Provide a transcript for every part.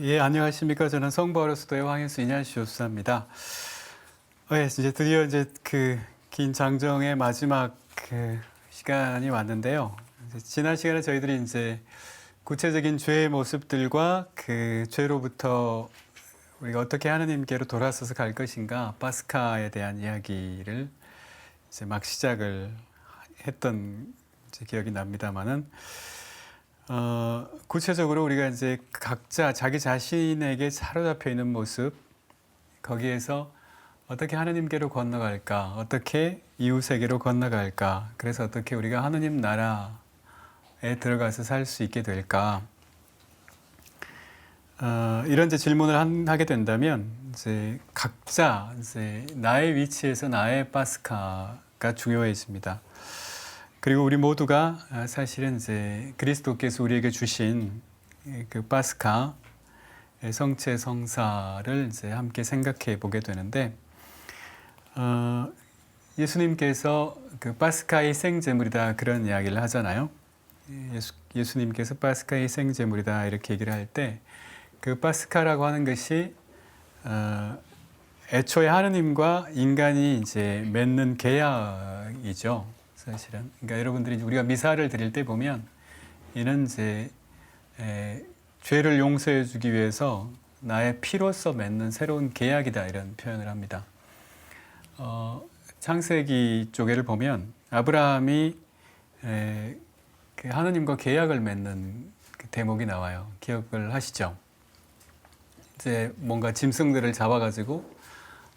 예, 안녕하십니까. 저는 성부하로서도의 황혜수 이냐시 교수입니다. 이제 드디어 그 긴 장정의 마지막 시간이 왔는데요. 지난 시간에 저희들이 이제 구체적인 죄의 모습들과 그 죄로부터 우리가 어떻게 하느님께로 돌아서서 갈 것인가, 파스카에 대한 이야기를 이제 막 시작을 했던 기억이 납니다만은, 구체적으로 우리가 이제 각자 자기 자신에게 사로잡혀 있는 모습, 거기에서 어떻게 하느님께로 건너갈까, 어떻게 이웃에게로 건너갈까, 그래서 어떻게 우리가 하느님 나라에 들어가서 살 수 있게 될까, 이런 이제 질문을 하게 된다면, 이제 각자 이제 나의 위치에서 나의 파스카가 중요해집니다. 그리고 우리 모두가 사실은 이제 그리스도께서 우리에게 주신 그 파스카, 성체 성사를 이제 함께 생각해 보게 되는데, 예수님께서 그 파스카의 생제물이다 그런 이야기를 하잖아요. 예수님께서 파스카의 생제물이다 이렇게 얘기를 할 때, 그 파스카라고 하는 것이 애초에 하느님과 인간이 이제 맺는 계약이죠. 사실은. 그러니까 여러분들이 우리가 미사를 드릴 때 보면 이는 이제 죄를 용서해 주기 위해서 나의 피로써 맺는 새로운 계약이다 이런 표현을 합니다. 창세기 쪽에를 보면 아브라함이 그 하느님과 계약을 맺는 그 대목이 나와요. 기억을 하시죠? 이제 뭔가 짐승들을 잡아가지고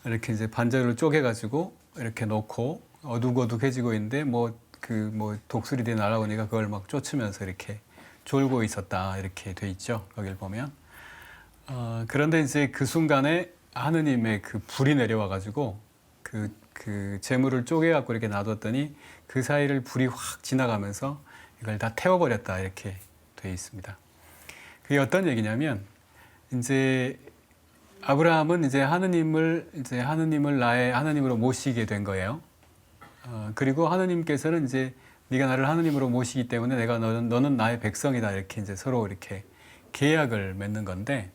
이렇게 이제 반절로 쪼개가지고 이렇게 놓고 어둑어둑해지고 있는데 독수리들이 날아오니까 그걸 막 쫓으면서 이렇게 졸고 있었다 이렇게 돼 있죠. 거길 보면. 그런데 이제 그 순간에 하느님의 그 불이 내려와가지고 그 재물을 쪼개갖고 이렇게 놔뒀더니 그 사이를 불이 확 지나가면서 이걸 다 태워버렸다 이렇게 돼 있습니다. 그게 어떤 얘기냐면 이제 아브라함은 이제 하느님을 나의 하느님으로 모시게 된 거예요. 그리고 하느님께서는 이제 네가 나를 하느님으로 모시기 때문에 내가 너는 나의 백성이다 이렇게 이제 서로 이렇게 계약을 맺는 건데,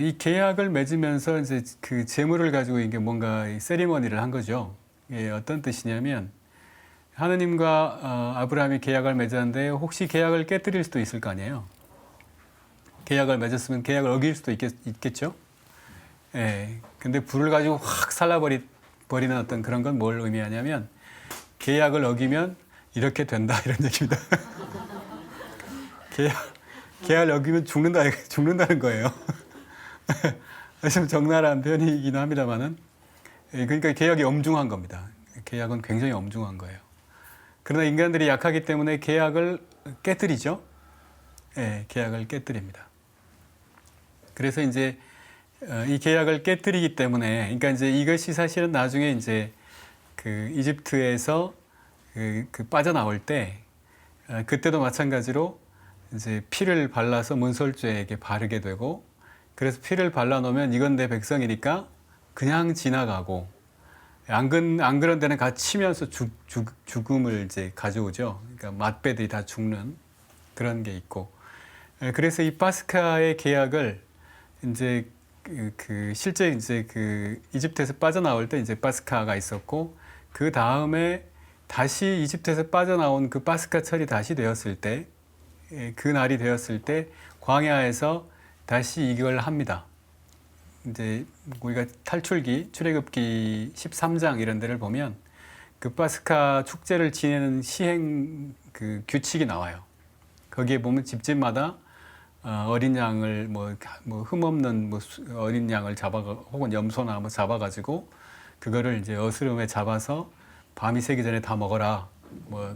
이 계약을 맺으면서 이제 그 재물을 가지고 이게 뭔가 세리머니를 한 거죠. 이게 어떤 뜻이냐면 하느님과 아브라함이 계약을 맺었는데 혹시 계약을 깨뜨릴 수도 있을 거 아니에요. 계약을 맺었으면 계약을 어길 수도 있겠죠. 예. 근데 불을 가지고 확 살라버리는 어떤 그런 건 뭘 의미하냐면 계약을 어기면 이렇게 된다 이런 얘기입니다. 계약을 어기면 죽는다는 거예요. 좀 적나라한 표현이긴 합니다만은, 그러니까 계약이 엄중한 겁니다. 계약은 굉장히 엄중한 거예요. 그러나 인간들이 약하기 때문에 계약을 깨뜨리죠. 예, 계약을 깨뜨립니다. 그래서 이제 이 계약을 깨뜨리기 때문에, 그러니까 이제 이것이 사실은 나중에 이제 그 이집트에서 그 빠져나올 때, 그때도 마찬가지로 이제 피를 발라서 문설주에게 바르게 되고, 그래서 피를 발라놓으면 이건 내 백성이니까 그냥 지나가고, 안 그런 데는 같이 치면서 죽음을 이제 가져오죠. 그러니까 맏배들이 다 죽는 그런 게 있고, 그래서 이 파스카의 계약을 이제 실제 이제 그 이집트에서 빠져나올 때 이제 파스카가 있었고, 그 다음에 다시 이집트에서 빠져나온 그 파스카철이 다시 되었을 때, 그 날이 되었을 때 광야에서 다시 이걸 합니다. 이제 우리가 출애굽기 13장 이런 데를 보면 그 파스카 축제를 지내는 시행 그 규칙이 나와요. 거기에 보면 집집마다 어린 양을 흠없는 어린 양을 혹은 염소나 잡아가지고 그거를 이제 어스름에 잡아서 밤이 새기 전에 다 먹어라.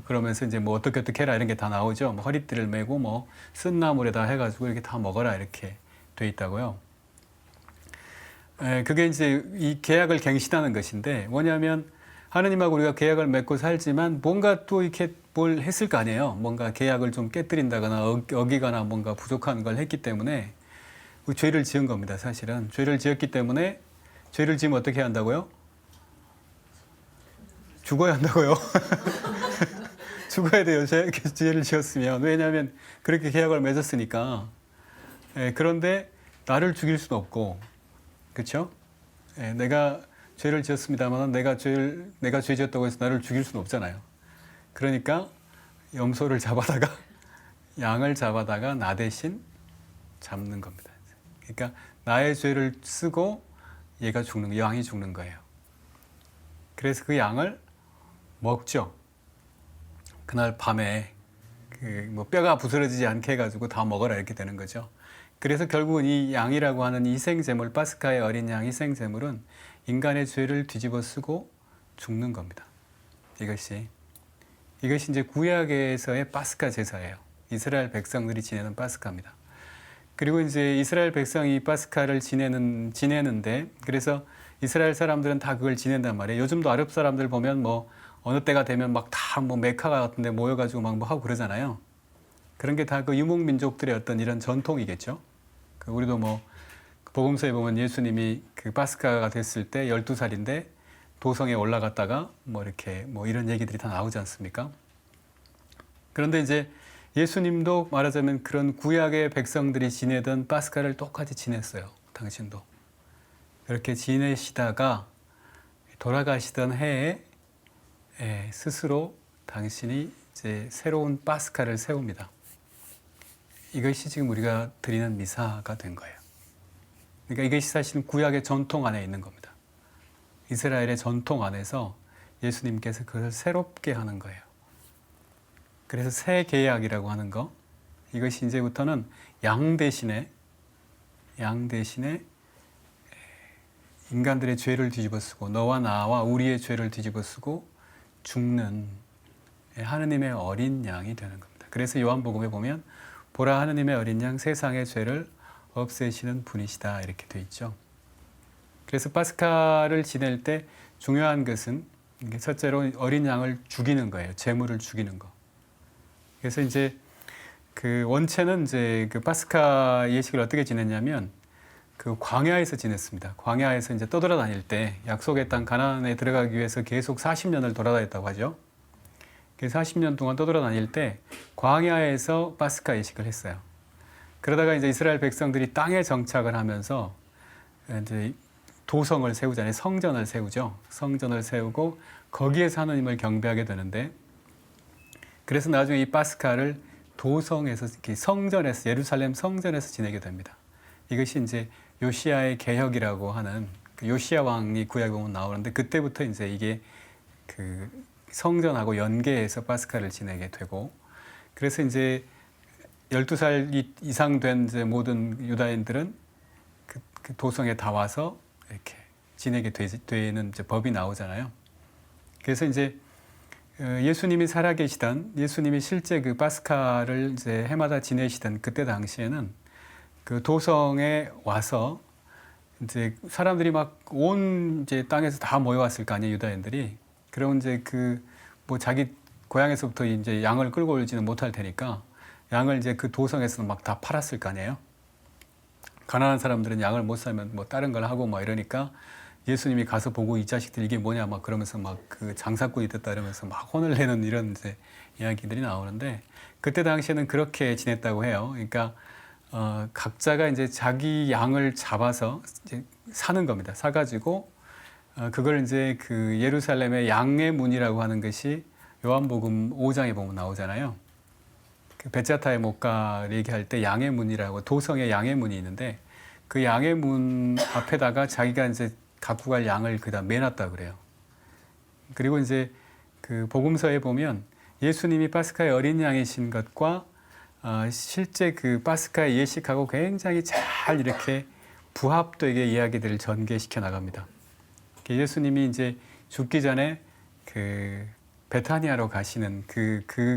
그러면서 이제 어떻게 해라 이런 게 다 나오죠. 허리띠를 메고 쓴나물에다 해가지고 이렇게 다 먹어라 이렇게 돼 있다고요. 그게 이제 이 계약을 갱신하는 것인데, 뭐냐면 하느님하고 우리가 계약을 맺고 살지만 뭔가 또 이렇게 뭘 했을 거 아니에요. 뭔가 계약을 좀 깨뜨린다거나 어기거나 뭔가 부족한 걸 했기 때문에 죄를 지은 겁니다. 사실은 죄를 지었기 때문에, 죄를 지으면 어떻게 해야 한다고요? 죽어야 한다고요. 죽어야 돼요. 죄를 지었으면. 왜냐하면 그렇게 계약을 맺었으니까. 그런데 나를 죽일 수는 없고, 그렇죠? 내가 죄를 지었습니다만 내가 죄 지었다고 해서 나를 죽일 수는 없잖아요. 그러니까 염소를 잡아다가 양을 잡아다가 나 대신 잡는 겁니다. 그러니까 나의 죄를 쓰고 얘가 죽는, 양이 죽는 거예요. 그래서 그 양을 먹죠. 그날 밤에 뭐 뼈가 부스러지지 않게 해가지고 다 먹어라 이렇게 되는 거죠. 그래서 결국은 이 양이라고 하는 희생제물, 파스카의 어린 양 희생제물은 인간의 죄를 뒤집어 쓰고 죽는 겁니다. 이것이 이제 구약에서의 파스카 제사예요. 이스라엘 백성들이 지내는 파스카입니다. 그리고 이제 이스라엘 백성이 파스카를 지내는데, 그래서 이스라엘 사람들은 다 그걸 지낸단 말이에요. 요즘도 아랍 사람들 보면 뭐 어느 때가 되면 막 다 뭐 메카 같은 데 모여가지고 막 뭐 하고 그러잖아요. 그런 게 다 그 유목민족들의 어떤 이런 전통이겠죠. 우리도 뭐 복음서에 보면 예수님이 그 파스카가 됐을 때 12살인데 도성에 올라갔다가 뭐 이렇게 뭐 이런 얘기들이 다 나오지 않습니까? 그런데 이제 예수님도 말하자면 그런 구약의 백성들이 지내던 파스카를 똑같이 지냈어요. 당신도. 그렇게 지내시다가 돌아가시던 해에 스스로 당신이 이제 새로운 파스카를 세웁니다. 이것이 지금 우리가 드리는 미사가 된 거예요. 그러니까 이것이 사실 구약의 전통 안에 있는 겁니다. 이스라엘의 전통 안에서 예수님께서 그것을 새롭게 하는 거예요. 그래서 새 계약이라고 하는 거, 이것이 이제부터는 양 대신에 인간들의 죄를 뒤집어쓰고 너와 나와 우리의 죄를 뒤집어쓰고 죽는 하느님의 어린 양이 되는 겁니다. 그래서 요한복음에 보면 보라 하느님의 어린 양 세상의 죄를 없애시는 분이시다 이렇게 되어 있죠. 그래서 파스카를 지낼 때 중요한 것은 첫째로 어린 양을 죽이는 거예요. 제물을 죽이는 거. 그래서 이제 그 원체는 이제 그 파스카 예식을 어떻게 지냈냐면 그 광야에서 지냈습니다. 광야에서 이제 떠돌아다닐 때 약속의 땅 가나안에 들어가기 위해서 계속 40년을 돌아다녔다고 하죠. 그래서 40년 동안 떠돌아다닐 때 광야에서 파스카 예식을 했어요. 그러다가 이제 이스라엘 백성들이 땅에 정착을 하면서 이제 도성을 세우잖아요. 성전을 세우죠. 성전을 세우고 거기에서 하나님을 경배하게 되는데, 그래서 나중에 이 파스카를 도성에서, 성전에서, 예루살렘 성전에서 지내게 됩니다. 이것이 이제 요시야의 개혁이라고 하는, 그 요시야 왕이 구약에 보면 나오는데, 그때부터 이제 이게 그 성전하고 연계해서 파스카를 지내게 되고, 그래서 이제 12살 이상 된 이제 모든 유다인들은 그 도성에 다 와서 이렇게 지내게 되는 이제 법이 나오잖아요. 그래서 이제 예수님이 살아계시던, 예수님이 실제 그 파스카를 이제 해마다 지내시던 그때 당시에는 그 도성에 와서 이제 사람들이 막 온 이제 땅에서 다 모여왔을 거 아니에요, 유다인들이. 그럼 이제 그 뭐 자기 고향에서부터 이제 양을 끌고 오지는 못할 테니까 양을 이제 그 도성에서는 막 다 팔았을 거 아니에요. 가난한 사람들은 양을 못 사면 뭐 다른 걸 하고 뭐 이러니까 예수님이 가서 보고 이 자식들 이게 뭐냐 막 그러면서 막 그 장사꾼이 됐다 이러면서 막 혼을 내는 이런 이제 이야기들이 나오는데, 그때 당시에는 그렇게 지냈다고 해요. 그러니까 각자가 이제 자기 양을 잡아서 이제 사는 겁니다. 사가지고 그걸 이제 그 예루살렘의 양의 문이라고 하는 것이 요한복음 5장에 보면 나오잖아요. 그 베자타의 목가 얘기할 때 양의 문이라고, 도성에 양의 문이 있는데 그 양의 문 앞에다가 자기가 이제 갖고 갈 양을 그다 매놨다 그래요. 그리고 이제 그 복음서에 보면 예수님이 파스카의 어린 양이신 것과 실제 그 파스카의 예식하고 굉장히 잘 이렇게 부합되게 이야기들을 전개시켜 나갑니다. 예수님이 이제 죽기 전에 그 베타니아로 가시는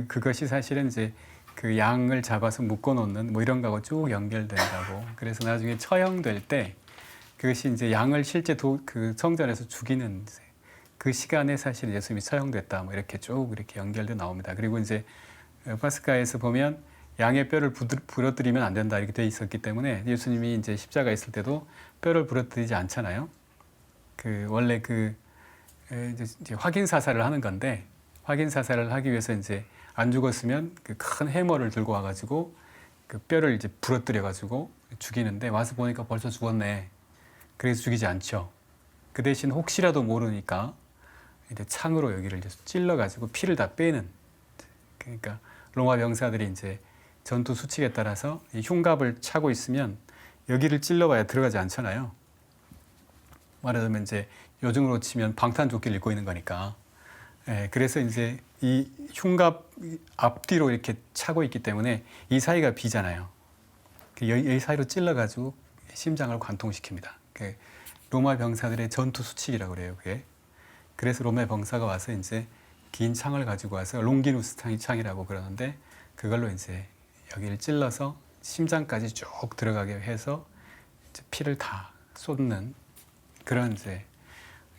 그것이 사실은 이제 그 양을 잡아서 묶어 놓는 뭐 이런 거하고 쭉 연결된다고. 그래서 나중에 처형될 때 그것이 이제 양을 실제 그 성전에서 죽이는 그 시간에 사실 예수님이 처형됐다. 뭐 이렇게 쭉 이렇게 연결돼 나옵니다. 그리고 이제 파스카에서 보면 양의 뼈를 부러뜨리면 안 된다 이렇게 돼 있었기 때문에 예수님이 이제 십자가 있을 때도 뼈를 부러뜨리지 않잖아요. 그 원래 그 이제 확인 사살을 하는 건데, 확인 사살을 하기 위해서 이제 안 죽었으면 그 큰 해머를 들고 와가지고 그 뼈를 이제 부러뜨려 가지고 죽이는데 와서 보니까 벌써 죽었네. 그래서 죽이지 않죠. 그 대신 혹시라도 모르니까 이제 창으로 여기를 이제 찔러 가지고 피를 다 빼는. 그러니까 로마 병사들이 이제 전투 수칙에 따라서 이 흉갑을 차고 있으면 여기를 찔러봐야 들어가지 않잖아요. 말하자면 이제 요즘으로 치면 방탄조끼를 입고 있는 거니까. 예, 그래서 이제 이 흉갑 앞뒤로 이렇게 차고 있기 때문에 이 사이가 비잖아요. 이 사이로 찔러가지고 심장을 관통시킵니다. 로마 병사들의 전투 수칙이라고 그래요. 그게. 그래서 로마 병사가 와서 이제 긴 창을 가지고 와서 롱기누스 창이라고 그러는데 그걸로 이제 여기를 찔러서 심장까지 쭉 들어가게 해서 이제 피를 다 쏟는 그런 이제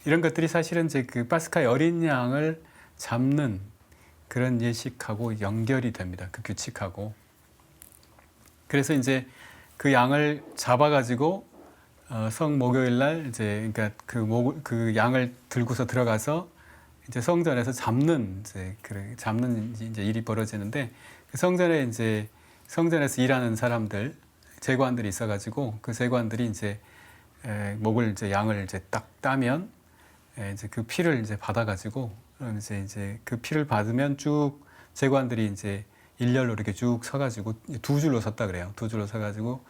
이런 것들이 사실은 이제 그 파스카의 어린 양을 잡는 그런 예식하고 연결이 됩니다. 그 규칙하고. 그래서 이제 그 양을 잡아가지고 성 목요일 날 이제 그러니까 그 양을 들고서 들어가서 이제 성전에서 잡는 이제 일이 벌어지는데 그 성전에서 일하는 사람들 제관들이 있어가지고 그 제관들이 이제 목을 이제 양을 이제 딱 따면 이제 그 피를 이제 받아가지고 이제 그 피를 받으면 쭉 제관들이 이제 일렬로 이렇게 쭉 서가지고 두 줄로 섰다 그래요. 두 줄로 서가지고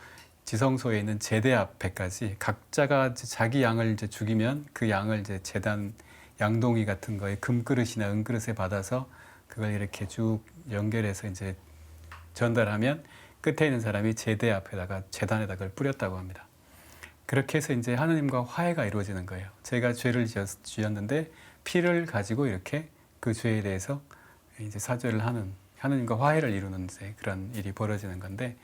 지성소에 있는 제대 앞에까지 각자가 자기 양을 이제 죽이면 그 양을 이제 제단 양동이 같은 거에 금그릇이나 은그릇에 받아서 그걸 이렇게 쭉 연결해서 이제 전달하면 끝에 있는 사람이 제대 앞에다가 제단에다가 그걸 뿌렸다고 합니다. 그렇게 해서 이제 하느님과 화해가 이루어지는 거예요. 제가 죄를 지었는데 피를 가지고 이렇게 그 죄에 대해서 이제 사죄를 하는 하느님과 화해를 이루는 이제 그런 일이 벌어지는 건데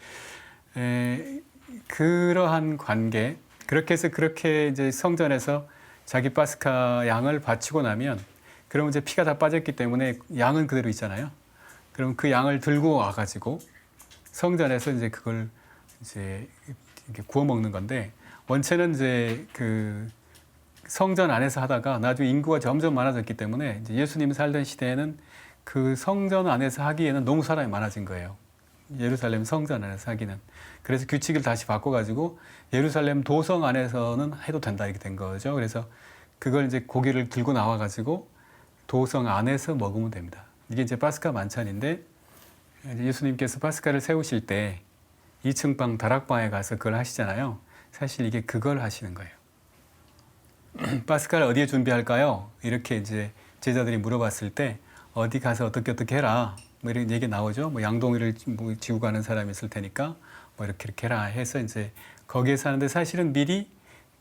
그러한 관계 그렇게 해서 그렇게 이제 성전에서 자기 파스카 양을 바치고 나면 그러면 이제 피가 다 빠졌기 때문에 양은 그대로 있잖아요. 그럼 그 양을 들고 와가지고 성전에서 이제 그걸 이제 이렇게 구워 먹는 건데 원체는 이제 그 성전 안에서 하다가 나중에 인구가 점점 많아졌기 때문에 이제 예수님이 살던 시대에는 그 성전 안에서 하기에는 너무 사람이 많아진 거예요. 예루살렘 성전 안에서 하기는. 그래서 규칙을 다시 바꿔가지고 예루살렘 도성 안에서는 해도 된다 이렇게 된 거죠. 그래서 그걸 이제 고기를 들고 나와가지고 도성 안에서 먹으면 됩니다. 이게 이제 파스카 만찬인데 예수님께서 파스카를 세우실 때 2층 방 다락방에 가서 그걸 하시잖아요. 사실 이게 그걸 하시는 거예요. 파스카를 어디에 준비할까요? 이렇게 이제 제자들이 물어봤을 때 어디 가서 어떻게 해라 뭐 이런 얘기 나오죠. 뭐 양동이를 뭐 지고 가는 사람이 있을 테니까 뭐 이렇게 해라 해서 이제 거기에 사는데 사실은 미리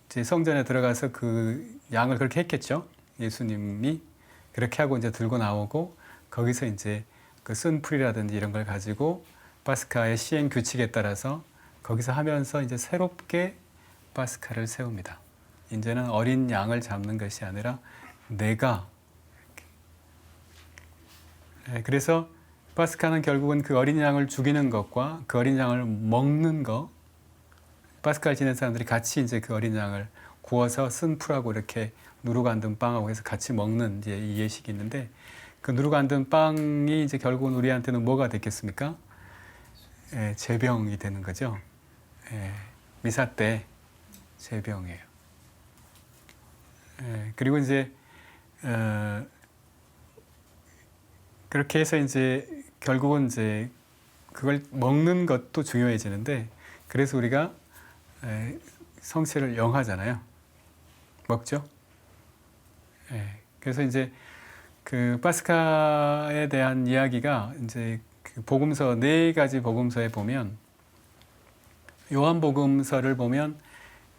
이제 성전에 들어가서 그 양을 그렇게 했겠죠. 예수님이 그렇게 하고 이제 들고 나오고 거기서 이제 그 쓴 풀이라든지 이런 걸 가지고 파스카의 시행 규칙에 따라서 거기서 하면서 이제 새롭게 파스카를 세웁니다. 이제는 어린 양을 잡는 것이 아니라 내가 그래서 파스카는 결국은 그 어린 양을 죽이는 것과 그 어린 양을 먹는 것 파스카를 지낸 사람들이 같이 이제 그 어린 양을 구워서 쓴 풀하고 이렇게 누룩 안 든 빵하고 해서 같이 먹는 이제 이 예식이 있는데 그 누룩 안 든 빵이 이제 결국은 우리한테는 뭐가 됐겠습니까? 제병이 되는 거죠. 미사 때 제병이에요. 그리고 이제 그렇게 해서 이제 결국은 이제 그걸 먹는 것도 중요해지는데 그래서 우리가 성체를 영하잖아요. 먹죠. 그래서 이제 그 파스카에 대한 이야기가 이제 그 복음서 4가지 복음서에 보면 요한복음서를 보면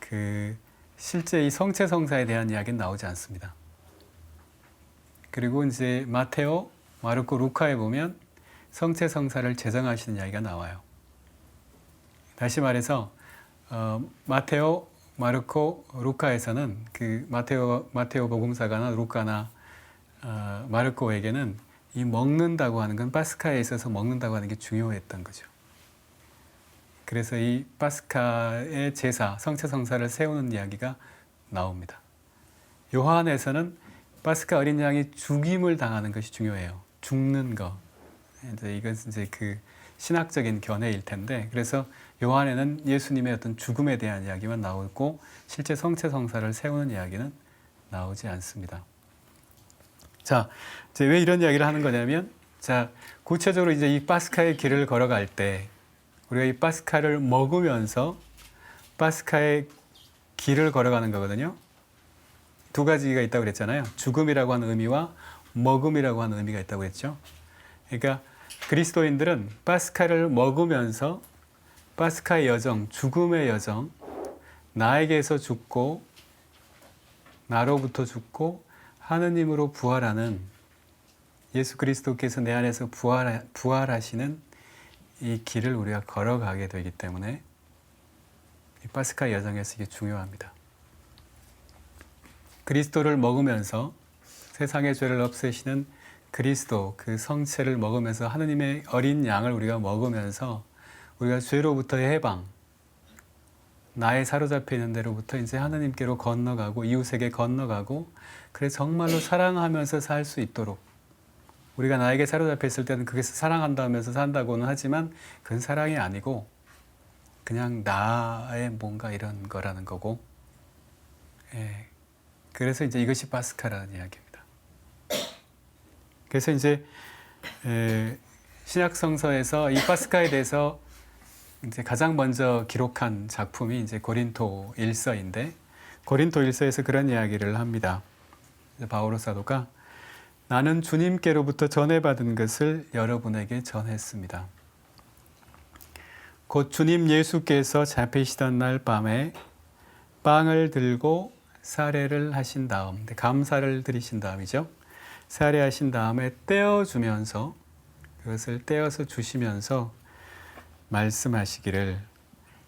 그 실제 이 성체 성사에 대한 이야기는 나오지 않습니다. 그리고 이제 마테오, 마르코, 루카에 보면 성체 성사를 제정하시는 이야기가 나와요. 다시 말해서 마테오, 마르코, 루카에서는 그 마테오 복음사가나 루카나 마르코에게는 이 먹는다고 하는 건 파스카에 있어서 먹는다고 하는 게 중요했던 거죠. 그래서 이 파스카의 제사, 성체 성사를 세우는 이야기가 나옵니다. 요한에서는 파스카 어린 양이 죽임을 당하는 것이 중요해요. 죽는 거. 이제 이것은 이제 그 신학적인 견해일 텐데, 그래서 요한에는 예수님의 어떤 죽음에 대한 이야기만 나오고 실제 성체 성사를 세우는 이야기는 나오지 않습니다. 자, 이제 왜 이런 이야기를 하는 거냐면, 자, 구체적으로 이제 이 파스카의 길을 걸어갈 때 우리가 이 파스카를 먹으면서 파스카의 길을 걸어가는 거거든요. 두 가지가 있다고 그랬잖아요. 죽음이라고 하는 의미와 먹음이라고 하는 의미가 있다고 그랬죠. 그러니까 그리스도인들은 파스카를 먹으면서 파스카의 여정, 죽음의 여정, 나에게서 죽고 나로부터 죽고 하느님으로 부활하는, 예수 그리스도께서 내 안에서 부활하시는 이 길을 우리가 걸어가게 되기 때문에 이 파스카 여정에서 이게 중요합니다. 그리스도를 먹으면서 세상의 죄를 없애시는 그리스도, 그 성체를 먹으면서 하느님의 어린 양을 우리가 먹으면서 우리가 죄로부터의 해방, 나의 사로잡혀 있는 데로부터 이제 하느님께로 건너가고 이웃에게 건너가고, 그래서 정말로 사랑하면서 살 수 있도록, 우리가 나에게 사로잡혀 있을 때는 그게 사랑한다 하면서 산다고는 하지만 그건 사랑이 아니고 그냥 나의 뭔가 이런 거라는 거고, 예. 그래서 이제 이것이 파스카라는 이야기입니다. 그래서 이제 신약 성서에서 이 파스카에 대해서 이제 가장 먼저 기록한 작품이 이제 고린토 1서인데, 고린토 1서에서 그런 이야기를 합니다. 바오로 사도가 나는 주님께로부터 전해받은 것을 여러분에게 전했습니다. 곧 주님 예수께서 잡히시던 날 밤에 빵을 들고 사례를 하신 다음, 감사를 드리신 다음이죠. 사례하신 다음에 떼어주면서, 그것을 떼어서 주시면서 말씀하시기를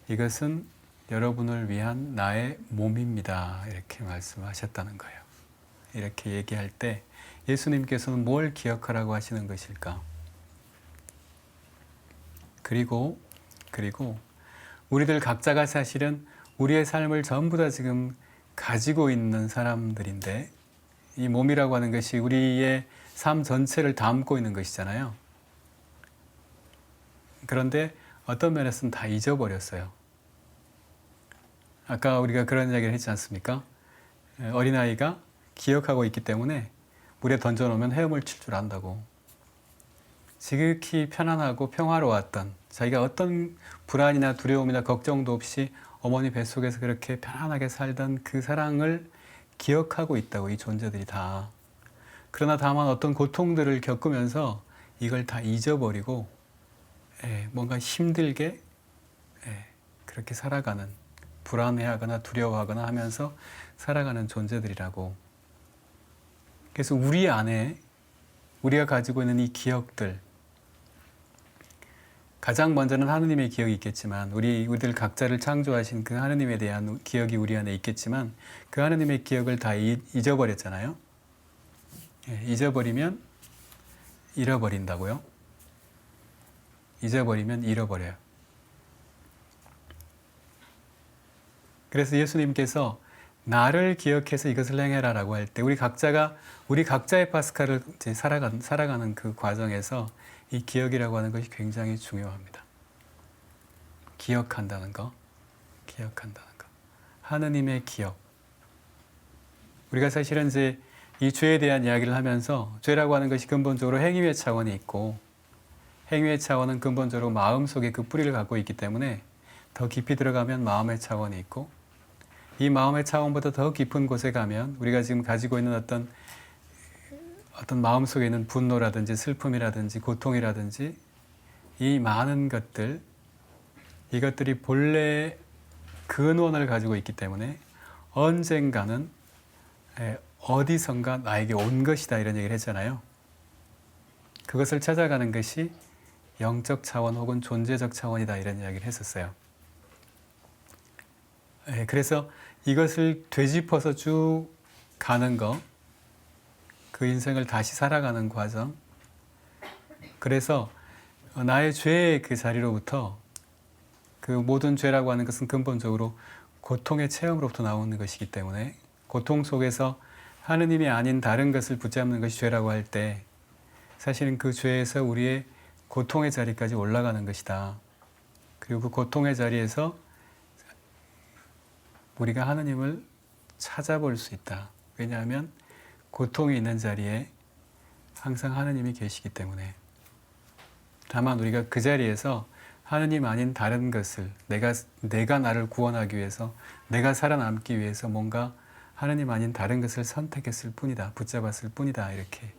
이것은 여러분을 위한 나의 몸입니다. 이렇게 말씀하셨다는 거예요. 이렇게 얘기할 때 예수님께서는 뭘 기억하라고 하시는 것일까? 그리고 우리들 각자가 사실은 우리의 삶을 전부 다 지금 가지고 있는 사람들인데, 이 몸이라고 하는 것이 우리의 삶 전체를 담고 있는 것이잖아요. 그런데 어떤 면에서는 다 잊어버렸어요. 아까 우리가 그런 이야기를 했지 않습니까? 어린아이가 기억하고 있기 때문에 물에 던져놓으면 헤엄을 칠 줄 안다고. 지극히 편안하고 평화로웠던, 자기가 어떤 불안이나 두려움이나 걱정도 없이 어머니 뱃속에서 그렇게 편안하게 살던 그 사랑을 기억하고 있다고, 이 존재들이 다. 그러나 다만 어떤 고통들을 겪으면서 이걸 다 잊어버리고 뭔가 힘들게 그렇게 살아가는, 불안해하거나 두려워하거나 하면서 살아가는 존재들이라고. 그래서 우리 안에 우리가 가지고 있는 이 기억들, 가장 먼저는 하느님의 기억이 있겠지만, 우리들 각자를 창조하신 그 하느님에 대한 기억이 우리 안에 있겠지만, 그 하느님의 기억을 다 잊어버렸잖아요. 잊어버리면 잃어버린다고요. 잊어버리면 잃어버려요. 그래서 예수님께서 나를 기억해서 이것을 행해라 라고 할 때, 우리 각자의 파스카를 이제 살아가는 그 과정에서 이 기억이라고 하는 것이 굉장히 중요합니다. 기억한다는 거. 하느님의 기억. 우리가 사실은 이제 이 죄에 대한 이야기를 하면서, 죄라고 하는 것이 근본적으로 행위의 차원이 있고, 행위의 차원은 근본적으로 마음속에 그 뿌리를 갖고 있기 때문에 더 깊이 들어가면 마음의 차원이 있고, 이 마음의 차원보다 더 깊은 곳에 가면 우리가 지금 가지고 있는 어떤 마음속에 있는 분노라든지 슬픔이라든지 고통이라든지 이 많은 것들, 이것들이 본래 근원을 가지고 있기 때문에 언젠가는 어디선가 나에게 온 것이다, 이런 얘기를 했잖아요. 그것을 찾아가는 것이 영적 차원 혹은 존재적 차원이다, 이런 이야기를 했었어요. 그래서 이것을 되짚어서 쭉 가는 거, 그 인생을 다시 살아가는 과정, 그래서 나의 죄의 그 자리로부터, 그 모든 죄라고 하는 것은 근본적으로 고통의 체험으로부터 나오는 것이기 때문에, 고통 속에서 하느님이 아닌 다른 것을 붙잡는 것이 죄라고 할 때, 사실은 그 죄에서 우리의 고통의 자리까지 올라가는 것이다. 그리고 그 고통의 자리에서 우리가 하느님을 찾아볼 수 있다. 왜냐하면 고통이 있는 자리에 항상 하느님이 계시기 때문에. 다만 우리가 그 자리에서 하느님 아닌 다른 것을 내가 나를 구원하기 위해서, 내가 살아남기 위해서 뭔가 하느님 아닌 다른 것을 선택했을 뿐이다, 붙잡았을 뿐이다, 이렇게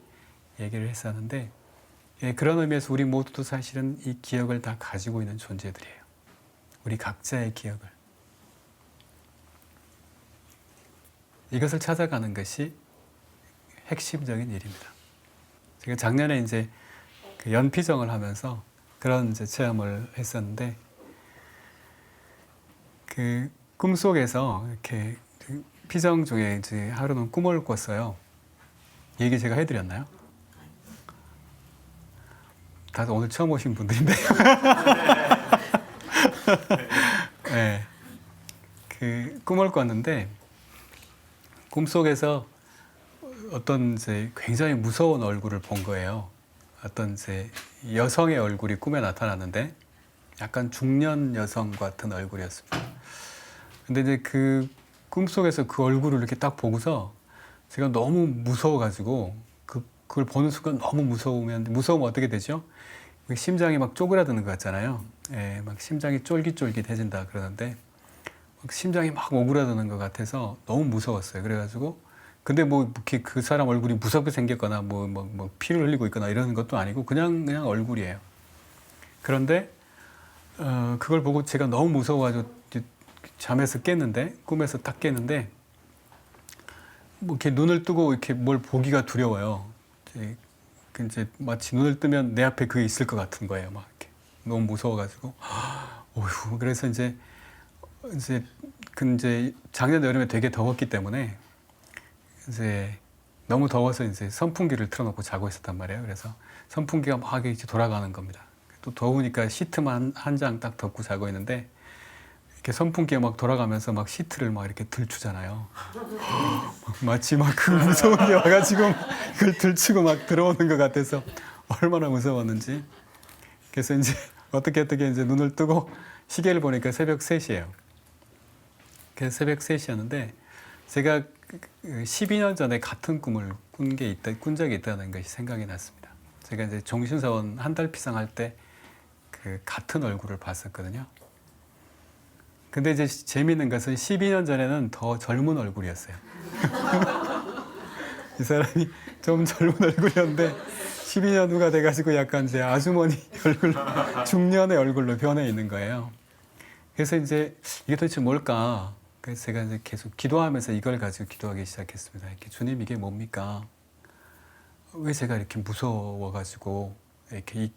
얘기를 했었는데, 예, 그런 의미에서 우리 모두도 사실은 이 기억을 다 가지고 있는 존재들이에요. 우리 각자의 기억을. 이것을 찾아가는 것이 핵심적인 일입니다. 제가 작년에 이제 그 연피정을 하면서 그런 이제 체험을 했었는데, 그 꿈속에서 이렇게 피정 중에 이제 하루는 꿈을 꿨어요. 얘기 제가 해드렸나요? 다들 오늘 처음 오신 분들인데요. 네. 그 꿈을 꿨는데, 꿈속에서 어떤 이제 굉장히 무서운 얼굴을 본 거예요. 어떤 이제 여성의 얼굴이 꿈에 나타났는데, 약간 중년 여성 같은 얼굴이었습니다. 근데 이제 그 꿈속에서 그 얼굴을 이렇게 딱 보고서 제가 너무 무서워가지고, 그걸 보는 순간 너무 무서우면 어떻게 되죠? 심장이 막 쪼그라드는 것 같잖아요. 예, 막 심장이 쫄깃쫄깃해진다 그러는데, 막 심장이 막 오그라드는 것 같아서 너무 무서웠어요. 그래가지고, 근데 뭐 이렇게 그 사람 얼굴이 무섭게 생겼거나 뭐 피를 흘리고 있거나 이러는 것도 아니고 그냥 얼굴이에요. 그런데 그걸 보고 제가 너무 무서워가지고 잠에서 깼는데, 꿈에서 딱 깼는데, 뭐 이렇게 눈을 뜨고 이렇게 뭘 보기가 두려워요. 이제 마치 눈을 뜨면 내 앞에 그게 있을 것 같은 거예요. 막 이렇게 너무 무서워가지고. 어휴, 그래서 이제 작년 여름에 되게 더웠기 때문에 이제 너무 더워서 이제 선풍기를 틀어놓고 자고 있었단 말이에요. 그래서 선풍기가 막 이렇게 돌아가는 겁니다. 또 더우니까 시트만 한 장 딱 덮고 자고 있는데, 이렇게 선풍기가 막 돌아가면서 막 시트를 막 이렇게 들추잖아요. 마치 막 그 무서운 게 와가지고 그걸 들추고 막 들어오는 것 같아서 얼마나 무서웠는지. 그래서 이제 어떻게 이제 눈을 뜨고 시계를 보니까 새벽 3시예요. 그래서 새벽 3시였는데, 제가 12년 전에 같은 꿈을 꾼 적이 있다는 것이 생각이 났습니다. 제가 이제 종신서원 한 달 피상할 때 그 같은 얼굴을 봤었거든요. 근데 이제 재미있는 것은 12년 전에는 더 젊은 얼굴이었어요. 이 사람이 좀 젊은 얼굴이었는데 12년 후가 돼가지고 약간 이제 아주머니 얼굴, 중년의 얼굴로 변해 있는 거예요. 그래서 이제 이게 도대체 뭘까? 그래서 제가 이제 계속 기도하면서 이걸 가지고 기도하기 시작했습니다. 이렇게 주님, 이게 뭡니까? 왜 제가 이렇게 무서워가지고 이렇게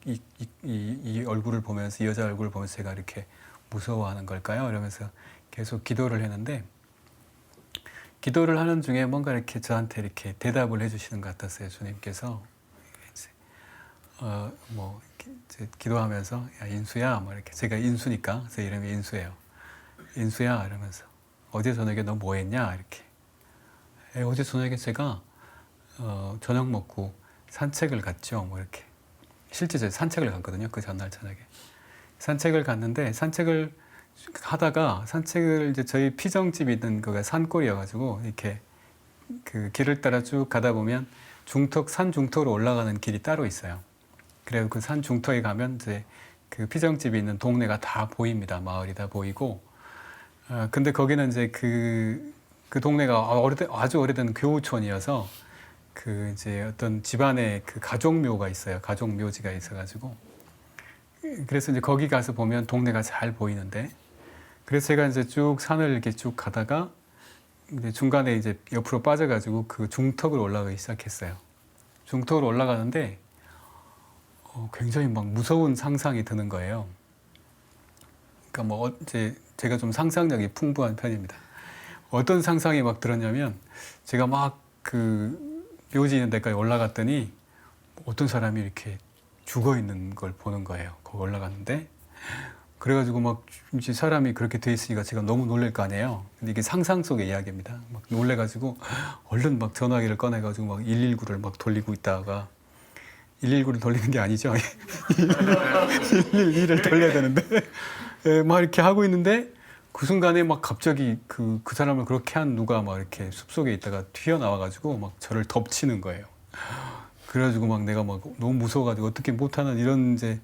이 얼굴을 보면서, 이 여자 얼굴을 보면서 제가 이렇게 무서워하는 걸까요? 이러면서 계속 기도를 했는데, 기도를 하는 중에 뭔가 이렇게 저한테 이렇게 대답을 해주시는 것 같았어요. 주님께서 이제 기도하면서, 야 인수야, 뭐 이렇게, 제가 인수니까 제 이름이 인수예요. 인수야, 이러면서 어제 저녁에 너 뭐 했냐? 이렇게. 어제 저녁에 제가 저녁 먹고 산책을 갔죠. 뭐 이렇게. 실제 제가 산책을 갔거든요. 그 전날 저녁에. 산책을 갔는데, 산책을 하다가, 산책을 이제 저희 피정집이 있는 거가 산골이어가지고, 이렇게 그 길을 따라 쭉 가다 보면 산 중턱으로 올라가는 길이 따로 있어요. 그래서 그 산 중턱에 가면 이제 그 피정집이 있는 동네가 다 보입니다. 마을이 다 보이고. 근데 거기는 이제 그 동네가 아주 오래된 교우촌이어서, 그 이제 어떤 집안에 그 가족묘가 있어요. 가족묘지가 있어가지고. 그래서 이제 거기 가서 보면 동네가 잘 보이는데, 그래서 제가 이제 쭉 산을 이렇게 쭉 가다가 이제 중간에 이제 옆으로 빠져가지고 그 중턱을 올라가기 시작했어요. 중턱으로 올라가는데 굉장히 막 무서운 상상이 드는 거예요. 그러니까 뭐 이제 제가 좀 상상력이 풍부한 편입니다. 어떤 상상이 막 들었냐면, 제가 막 그 묘지 있는 데까지 올라갔더니 어떤 사람이 이렇게 죽어 있는 걸 보는 거예요. 거기 올라갔는데. 그래가지고 막 이제 사람이 그렇게 돼 있으니까 제가 너무 놀랄 거 아니에요. 근데 이게 상상 속의 이야기입니다. 막 놀래가지고 얼른 막 전화기를 꺼내가지고 막 119를 막 돌리고 있다가, 119를 돌리는 게 아니죠. 112를 돌려야 되는데 예, 막 이렇게 하고 있는데 그 순간에 막 갑자기 그 사람을 그렇게 한 누가 막 이렇게 숲속에 있다가 튀어나와가지고 막 저를 덮치는 거예요. 그래가지고 막 내가 막 너무 무서워가지고 어떻게 못하는 이런 이제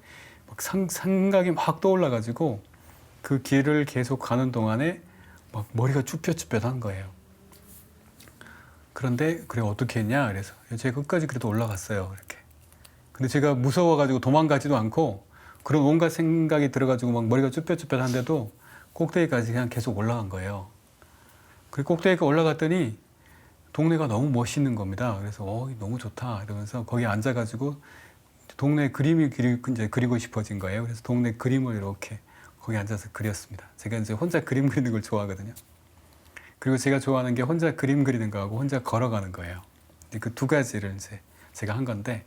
막 생각이 막 떠올라가지고 그 길을 계속 가는 동안에 막 머리가 쭈뼛쭈뼛한 거예요. 그런데 그래 어떻게 했냐 그래서 제가 끝까지 그래도 올라갔어요. 이렇게. 근데 제가 무서워가지고 도망가지도 않고 그런 온갖 생각이 들어가지고 막 머리가 쭈뼛쭈뼛한데도 꼭대기까지 그냥 계속 올라간 거예요. 그 꼭대기가 올라갔더니 동네가 너무 멋있는 겁니다. 그래서 너무 좋다 이러면서 거기 앉아가지고 동네 그림이 이제 그리고 싶어진 거예요. 그래서 동네 그림을 이렇게 거기 앉아서 그렸습니다. 제가 이제 혼자 그림 그리는 걸 좋아하거든요. 그리고 제가 좋아하는 게 혼자 그림 그리는 거하고 혼자 걸어가는 거예요. 그 두 가지를 이제 제가 한 건데,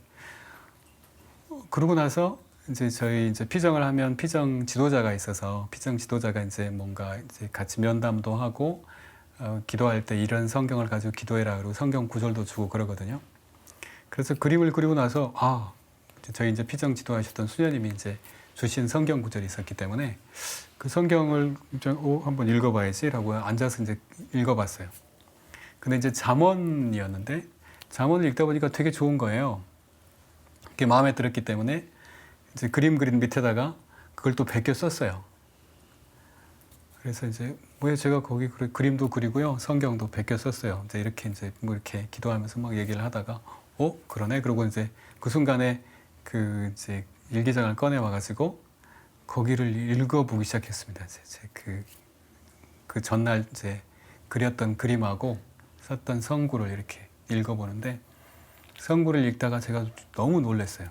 그러고 나서 이제 저희 이제 피정을 하면 피정 지도자가 있어서 피정 지도자가 이제 뭔가 이제 같이 면담도 하고 기도할 때 이런 성경을 가지고 기도해라 그러고 성경 구절도 주고 그러거든요. 그래서 그림을 그리고 나서 저희 이제 피정 지도하셨던 수녀님이 이제 주신 성경 구절이 있었기 때문에 그 성경을 한번 읽어봐야지라고 앉아서 이제 읽어봤어요. 근데 이제 잠언이었는데 잠언을 읽다 보니까 되게 좋은 거예요. 그게 마음에 들었기 때문에 이제 그림 그린 밑에다가 그걸 또 베껴 썼어요. 그래서 이제 제가 거기 그림도 그리고요 성경도 베껴 썼어요. 이제 뭐 이렇게 기도하면서 막 얘기를 하다가 그러네. 그러고 이제 그 순간에 그 이제 일기장을 꺼내 와가지고 거기를 읽어보기 시작했습니다. 이제 그 전날 이제 그렸던 그림하고 썼던 성구를 이렇게 읽어보는데 성구를 읽다가 제가 너무 놀랐어요.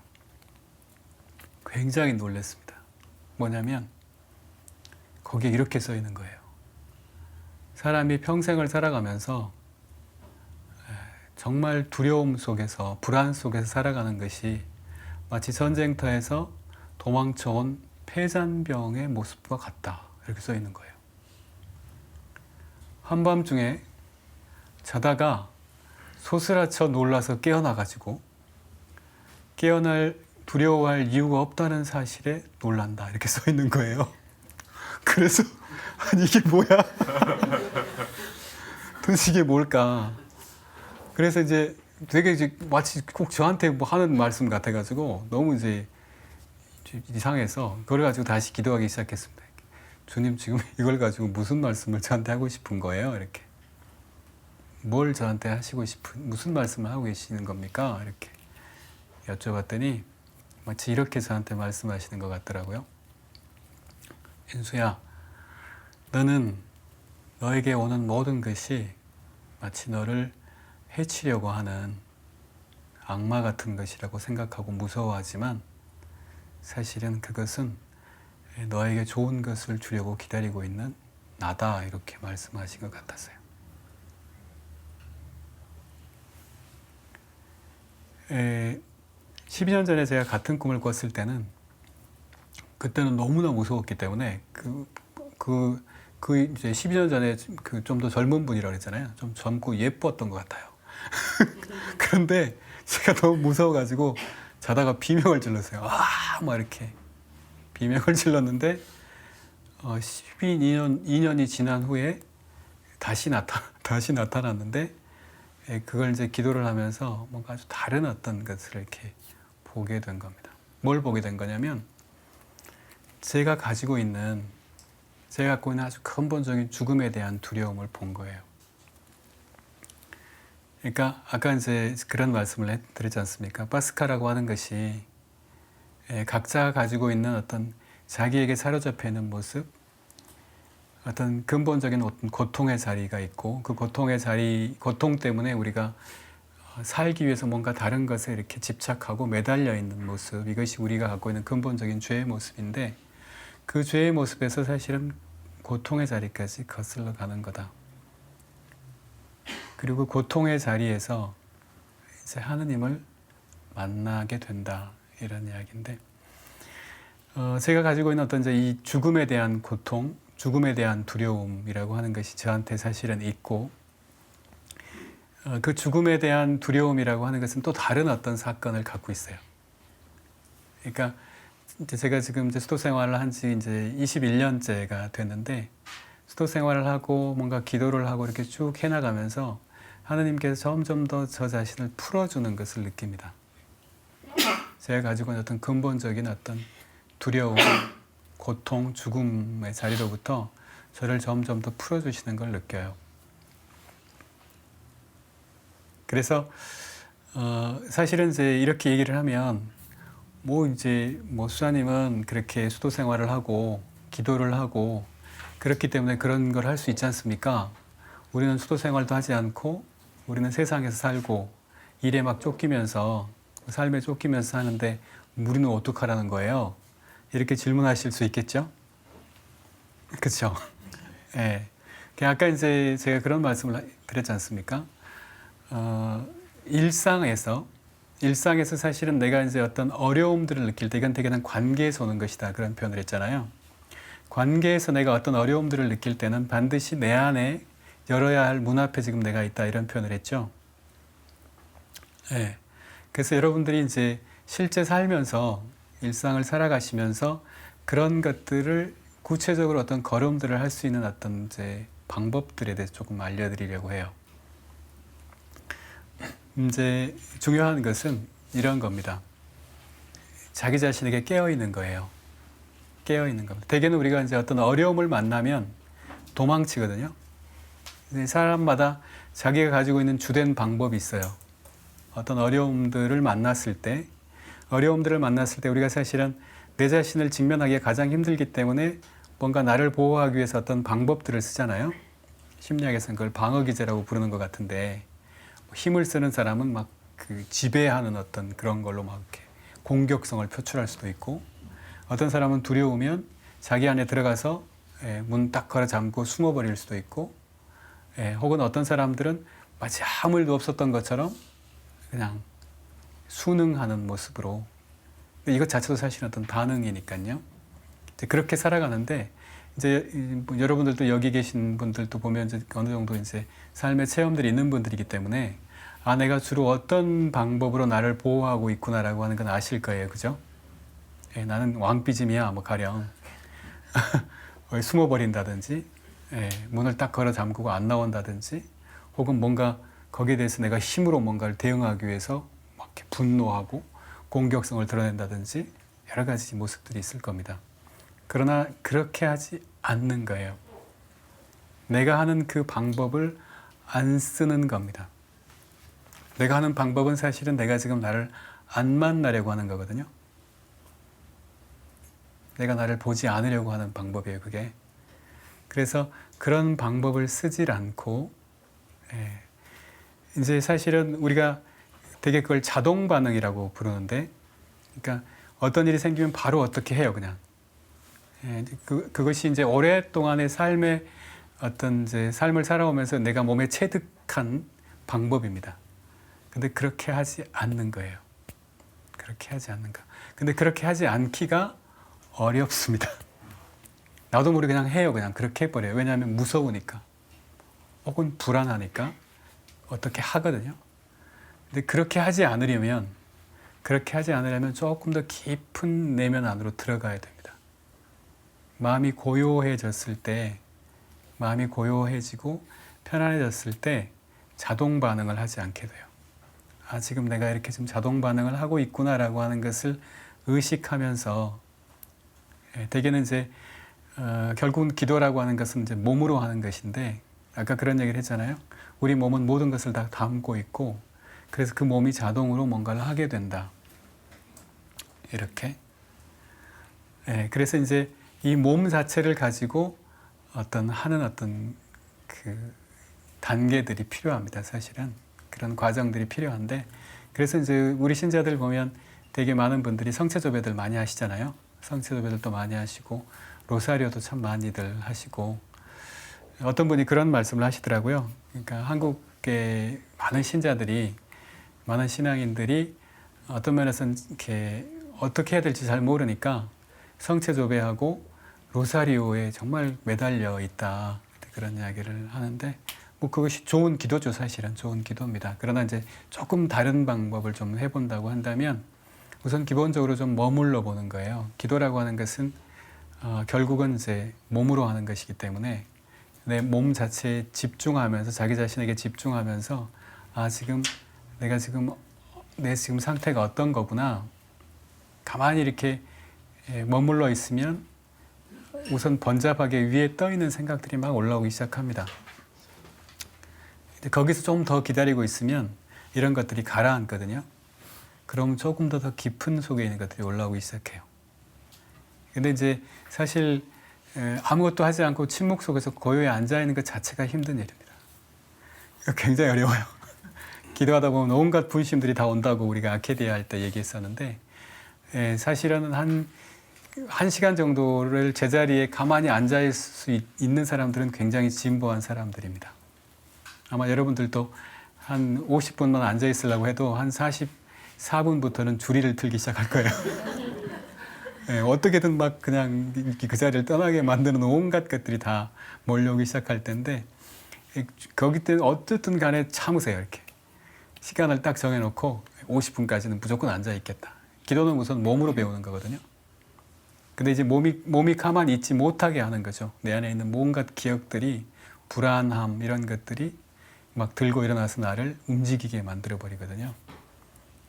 굉장히 놀랐습니다. 뭐냐면 거기에 이렇게 써 있는 거예요. 사람이 평생을 살아가면서 정말 두려움 속에서 불안 속에서 살아가는 것이 마치 전쟁터에서 도망쳐온 폐잔병의 모습과 같다. 이렇게 써 있는 거예요. 한밤중에 자다가 소스라쳐 놀라서 깨어나가지고 깨어날 두려워할 이유가 없다는 사실에 놀란다. 이렇게 써 있는 거예요. 그래서 아니 이게 뭐야? 도대체 이게 뭘까? 그래서 이제 되게 이제 마치 꼭 저한테 뭐 하는 말씀 같아가지고 너무 이제 이상해서 그걸 가지고 다시 기도하기 시작했습니다. 주님 지금 이걸 가지고 무슨 말씀을 저한테 하고 싶은 거예요? 이렇게. 뭘 저한테 하시고 싶은 무슨 말씀을 하고 계시는 겁니까? 이렇게 여쭤봤더니 마치 이렇게 저한테 말씀하시는 것 같더라고요. 인수야, 너는 너에게 오는 모든 것이 마치 너를 해치려고 하는 악마 같은 것이라고 생각하고 무서워하지만 사실은 그것은 너에게 좋은 것을 주려고 기다리고 있는 나다. 이렇게 말씀하신 것 같았어요. 12년 전에 제가 같은 꿈을 꿨을 때는 그때는 너무나 무서웠기 때문에 이제 12년 전에 좀 더 젊은 분이라고 그랬잖아요. 좀 젊고 예뻤던 것 같아요. 그런데 제가 너무 무서워가지고 자다가 비명을 질렀어요. 막 이렇게 비명을 질렀는데 2년이 지난 후에 다시 나타났는데 그걸 이제 기도를 하면서 뭔가 아주 다른 어떤 것을 이렇게 보게 된 겁니다. 뭘 보게 된 거냐면 제가 갖고 있는 아주 근본적인 죽음에 대한 두려움을 본 거예요. 그러니까 아까 이제 그런 말씀을 드리지 않습니까? 파스카라고 하는 것이 각자가 가지고 있는 어떤 자기에게 사로잡혀 있는 모습, 어떤 근본적인 어떤 고통의 자리가 있고 그 고통 때문에 우리가 살기 위해서 뭔가 다른 것에 이렇게 집착하고 매달려 있는 모습, 이것이 우리가 갖고 있는 근본적인 죄의 모습인데 그 죄의 모습에서 사실은 고통의 자리까지 거슬러 가는 거다. 그리고 고통의 자리에서 이제 하느님을 만나게 된다. 이런 이야기인데 제가 가지고 있는 어떤 이제 이 죽음에 대한 고통, 죽음에 대한 두려움이라고 하는 것이 저한테 사실은 있고 그 죽음에 대한 두려움이라고 하는 것은 또 다른 어떤 사건을 갖고 있어요. 그러니까 이제 제가 지금 이제 수도 생활을 한 지 이제 21년째가 됐는데 수도 생활을 하고 뭔가 기도를 하고 이렇게 쭉 해나가면서 하느님께서 점점 더 저 자신을 풀어주는 것을 느낍니다. 제가 가지고 있는 어떤 근본적인 어떤 두려움, 고통, 죽음의 자리로부터 저를 점점 더 풀어주시는 걸 느껴요. 그래서 사실은 이제 이렇게 얘기를 하면 수사님은 그렇게 수도 생활을 하고 기도를 하고 그렇기 때문에 그런 걸 할 수 있지 않습니까? 우리는 수도 생활도 하지 않고 우리는 세상에서 살고 일에 막 쫓기면서 삶에 쫓기면서 사는데 우리는 어떡하라는 거예요? 이렇게 질문하실 수 있겠죠? 그렇죠? 예. 아까 이제 제가 그런 말씀을 드렸지 않습니까? 일상에서 사실은 내가 이제 어떤 어려움들을 느낄 때 이건 대개는 관계에서 오는 것이다 그런 표현을 했잖아요. 관계에서 내가 어떤 어려움들을 느낄 때는 반드시 내 안에 열어야 할 문 앞에 지금 내가 있다 이런 표현을 했죠. 예. 그래서 여러분들이 이제 실제 살면서 일상을 살아가시면서 그런 것들을 구체적으로 어떤 걸음들을 할 수 있는 어떤 이제 방법들에 대해서 조금 알려드리려고 해요. 이제 중요한 것은 이런 겁니다. 자기 자신에게 깨어 있는 거예요. 깨어 있는 겁니다. 대개는 우리가 이제 어떤 어려움을 만나면 도망치거든요. 사람마다 자기가 가지고 있는 주된 방법이 있어요. 어떤 어려움들을 만났을 때 우리가 사실은 내 자신을 직면하기가 가장 힘들기 때문에 뭔가 나를 보호하기 위해서 어떤 방법들을 쓰잖아요. 심리학에서는 그걸 방어기제라고 부르는 것 같은데 힘을 쓰는 사람은 막 그 지배하는 어떤 그런 걸로 막 이렇게 공격성을 표출할 수도 있고 어떤 사람은 두려우면 자기 안에 들어가서 문 딱 걸어 잠그고 숨어버릴 수도 있고 혹은 어떤 사람들은 마치 아무 일도 없었던 것처럼 그냥 순응하는 모습으로 이것 자체도 사실 어떤 반응이니까요. 이제 그렇게 살아가는데 이제 여러분들도 여기 계신 분들도 보면 이제 어느 정도 이제 삶의 체험들이 있는 분들이기 때문에 내가 주로 어떤 방법으로 나를 보호하고 있구나라고 하는 건 아실 거예요, 그죠? 나는 왕삐짐이야, 뭐 가령 숨어버린다든지, 문을 딱 걸어 잠그고 안 나온다든지, 혹은 뭔가 거기에 대해서 내가 힘으로 뭔가를 대응하기 위해서 막 이렇게 분노하고 공격성을 드러낸다든지 여러 가지 모습들이 있을 겁니다. 그러나 그렇게 하지 않는 거예요. 내가 하는 그 방법을 안 쓰는 겁니다. 내가 하는 방법은 사실은 내가 지금 나를 안 만나려고 하는 거거든요. 내가 나를 보지 않으려고 하는 방법이에요, 그게. 그래서 그런 방법을 쓰질 않고, 이제 사실은 우리가 되게 그걸 자동 반응이라고 부르는데, 그러니까 어떤 일이 생기면 바로 어떻게 해요, 그냥. 그것이 이제 오랫동안의 삶의 어떤 이제 삶을 살아오면서 내가 몸에 체득한 방법입니다. 근데 그렇게 하지 않는 거예요. 그렇게 하지 않는 거. 근데 그렇게 하지 않기가 어렵습니다. 나도 모르게 그냥 해요. 그냥 그렇게 해버려요. 왜냐하면 무서우니까. 혹은 불안하니까 어떻게 하거든요. 근데 그렇게 하지 않으려면 조금 더 깊은 내면 안으로 들어가야 됩니다. 마음이 고요해지고 편안해졌을 때 자동 반응을 하지 않게 돼요. 지금 내가 이렇게 지금 자동 반응을 하고 있구나라고 하는 것을 의식하면서 대개는 이제 결국은 기도라고 하는 것은 이제 몸으로 하는 것인데 아까 그런 얘기를 했잖아요. 우리 몸은 모든 것을 다 담고 있고 그래서 그 몸이 자동으로 뭔가를 하게 된다. 이렇게. 그래서 이제 이 몸 자체를 가지고 하는 어떤 그 단계들이 필요합니다. 사실은. 그런 과정들이 필요한데 그래서 이제 우리 신자들 보면 되게 많은 분들이 성체조배들 많이 하시잖아요. 성체조배들도 많이 하시고 로사리오도 참 많이들 하시고 어떤 분이 그런 말씀을 하시더라고요. 그러니까 한국의 많은 신앙인들이 어떤 면에서는 이렇게 어떻게 해야 될지 잘 모르니까 성체조배하고 로사리오에 정말 매달려 있다. 그런 이야기를 하는데 그것이 좋은 기도죠. 사실은 좋은 기도입니다. 그러나 이제 조금 다른 방법을 좀 해본다고 한다면 우선 기본적으로 좀 머물러 보는 거예요. 기도라고 하는 것은 결국은 이제 몸으로 하는 것이기 때문에 내 몸 자체에 집중하면서 자기 자신에게 집중하면서 지금 내가 지금 내 지금 상태가 어떤 거구나. 가만히 이렇게 머물러 있으면 우선 번잡하게 위에 떠 있는 생각들이 막 올라오기 시작합니다. 거기서 좀 더 기다리고 있으면 이런 것들이 가라앉거든요. 그럼 조금 더 깊은 속에 있는 것들이 올라오기 시작해요. 근데 이제 사실 아무것도 하지 않고 침묵 속에서 고요히 앉아 있는 것 자체가 힘든 일입니다. 이거 굉장히 어려워요. 기도하다 보면 온갖 분심들이 다 온다고 우리가 아케디아 할 때 얘기했었는데 사실은 한 시간 정도를 제자리에 가만히 앉아 있을 수 있는 사람들은 굉장히 진보한 사람들입니다. 아마 여러분들도 한 50분만 앉아 있으려고 해도 한 44분부터는 주리를 틀기 시작할 거예요. 어떻게든 막 그냥 그 자리를 떠나게 만드는 온갖 것들이 다 몰려오기 시작할 텐데 거기 때는 어쨌든 간에 참으세요. 이렇게 시간을 딱 정해놓고 50분까지는 무조건 앉아 있겠다. 기도는 우선 몸으로 배우는 거거든요. 근데 이제 몸이 가만히 있지 못하게 하는 거죠. 내 안에 있는 온갖 기억들이 불안함 이런 것들이 막 들고 일어나서 나를 움직이게 만들어 버리거든요.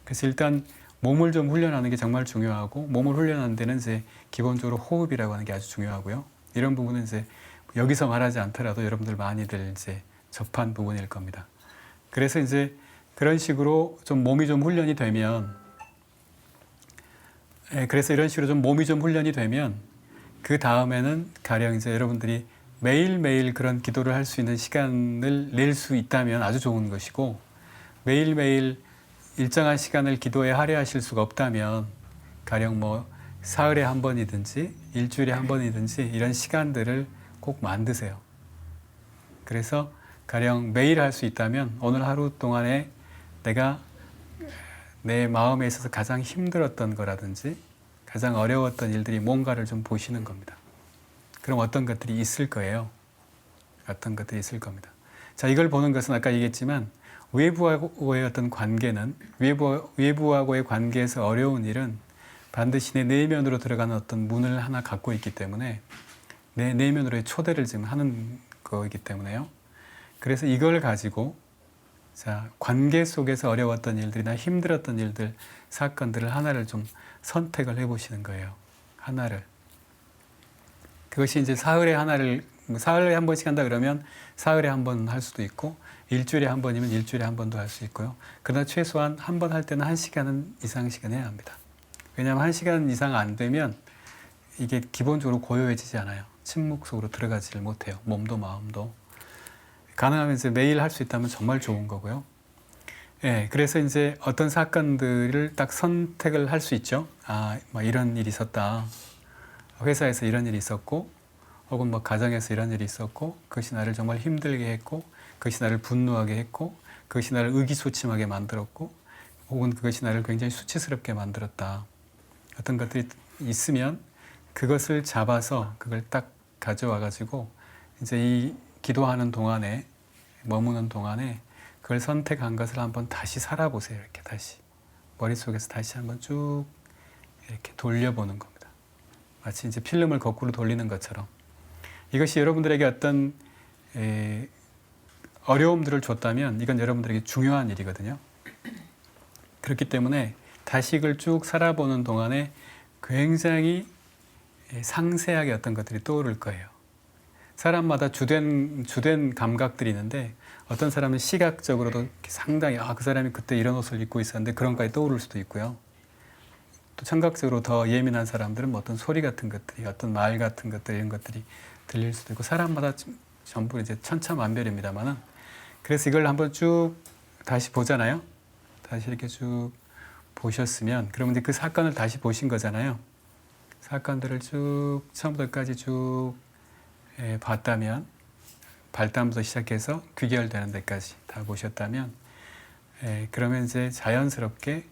그래서 일단 몸을 좀 훈련하는 게 정말 중요하고 몸을 훈련하는 데는 이제 기본적으로 호흡이라고 하는 게 아주 중요하고요. 이런 부분은 이제 여기서 말하지 않더라도 여러분들 많이들 이제 접한 부분일 겁니다. 그래서 이제 그런 식으로 좀 몸이 좀 훈련이 되면 그래서 이런 식으로 좀 몸이 좀 훈련이 되면 그 다음에는 가령 이제 여러분들이 매일매일 그런 기도를 할 수 있는 시간을 낼 수 있다면 아주 좋은 것이고 매일매일 일정한 시간을 기도에 할애하실 수가 없다면 가령 뭐 사흘에 한 번이든지 일주일에 한 번이든지 이런 시간들을 꼭 만드세요. 그래서 가령 매일 할 수 있다면 오늘 하루 동안에 내가 내 마음에 있어서 가장 힘들었던 거라든지 가장 어려웠던 일들이 뭔가를 좀 보시는 겁니다. 그럼 어떤 것들이 있을 거예요. 어떤 것들이 있을 겁니다. 자, 이걸 보는 것은 아까 얘기했지만 외부하고의 어떤 관계는 외부하고의 관계에서 어려운 일은 반드시 내 내면으로 들어가는 어떤 문을 하나 갖고 있기 때문에 내 내면으로의 초대를 지금 하는 거이기 때문에요. 그래서 이걸 가지고 자, 관계 속에서 어려웠던 일들이나 힘들었던 일들, 사건들을 하나를 좀 선택을 해보시는 거예요. 하나를. 그것이 이제 사흘에 한 번씩 한다 그러면 사흘에 한 번 할 수도 있고 일주일에 한 번이면 일주일에 한 번도 할 수 있고요. 그러나 최소한 한 번 할 때는 1시간은 이상 시간 해야 합니다. 왜냐하면 1시간 이상 안 되면 이게 기본적으로 고요해지지 않아요. 침묵 속으로 들어가지를 못해요. 몸도 마음도. 가능하면 이제 매일 할 수 있다면 정말 좋은 거고요. 그래서 이제 어떤 사건들을 딱 선택을 할 수 있죠. 뭐 이런 일이 있었다. 회사에서 이런 일이 있었고, 혹은 뭐 가정에서 이런 일이 있었고, 그것이 나를 정말 힘들게 했고, 그것이 나를 분노하게 했고, 그것이 나를 의기소침하게 만들었고, 혹은 그것이 나를 굉장히 수치스럽게 만들었다. 어떤 것들이 있으면 그것을 잡아서 그걸 딱 가져와 가지고 이제 이 기도하는 동안에 머무는 동안에 그걸 선택한 것을 한번 다시 살아보세요. 이렇게 다시 머릿속에서 다시 한번 쭉 이렇게 돌려보는 겁니다. 마치 이제 필름을 거꾸로 돌리는 것처럼 이것이 여러분들에게 어떤 어려움들을 줬다면 이건 여러분들에게 중요한 일이거든요. 그렇기 때문에 다시 이걸 쭉 살아보는 동안에 굉장히 상세하게 어떤 것들이 떠오를 거예요. 사람마다 주된 감각들이 있는데 어떤 사람은 시각적으로도 상당히 그 사람이 그때 이런 옷을 입고 있었는데 그런 것까지 떠오를 수도 있고요. 또 청각적으로 더 예민한 사람들은 뭐 어떤 소리 같은 것들이 어떤 말 같은 것들 이런 것들이 들릴 수도 있고 사람마다 전부 이제 천차만별입니다만은 그래서 이걸 한번 쭉 다시 보잖아요. 다시 이렇게 쭉 보셨으면 그러면 이제 그 사건을 다시 보신 거잖아요. 사건들을 쭉 처음부터 끝까지 쭉 봤다면 발담부터 시작해서 귀결되는 데까지 다 보셨다면 그러면 이제 자연스럽게